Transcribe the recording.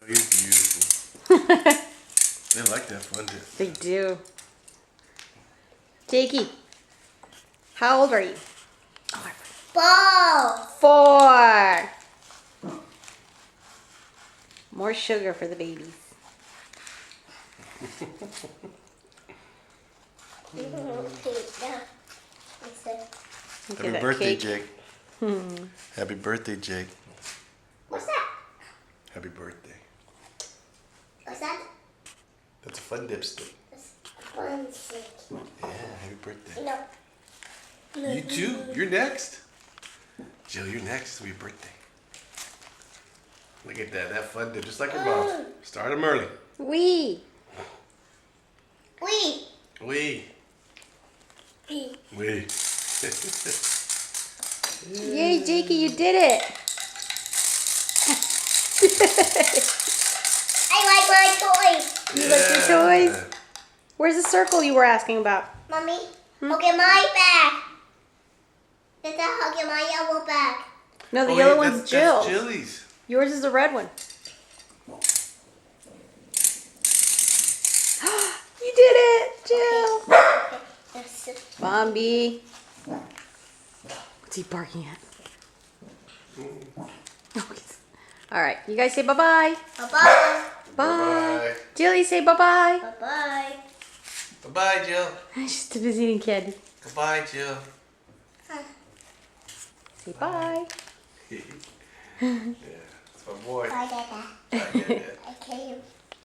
is beautiful. They like that fun dip. They do. Jakey, how old are you? 4. More sugar for the babies. Look Happy at that birthday, cake. Jake. Happy birthday, Jake. What's that? Happy birthday. What's that? That's a fun dip stick. It's fun stick. Yeah, happy birthday. No. You too? You're next. Jill, you're next. It's your birthday. Look at that. That fun dip. Just like your mom. Start them early. Wee. We. Wee. We. Wee. Yay, Jakey, you did it. I like my toys. You like your toys? Where's the circle you were asking about? Mommy, look at my bag. Did I hug at my yellow bag? No, the yellow one's Jill's. That's Jilly's. Yours is the red one. You did it, Jill. Yes. Bombi. What's he barking at? All right, you guys say bye-bye. Bye-bye. Bye. Jilly, say bye-bye. Bye-bye. Bye-bye, Jill. She's too busy eating candy. Goodbye, Jill. Say bye. Yeah, it's my boy. Bye, Dada. Bye, Dad. I came.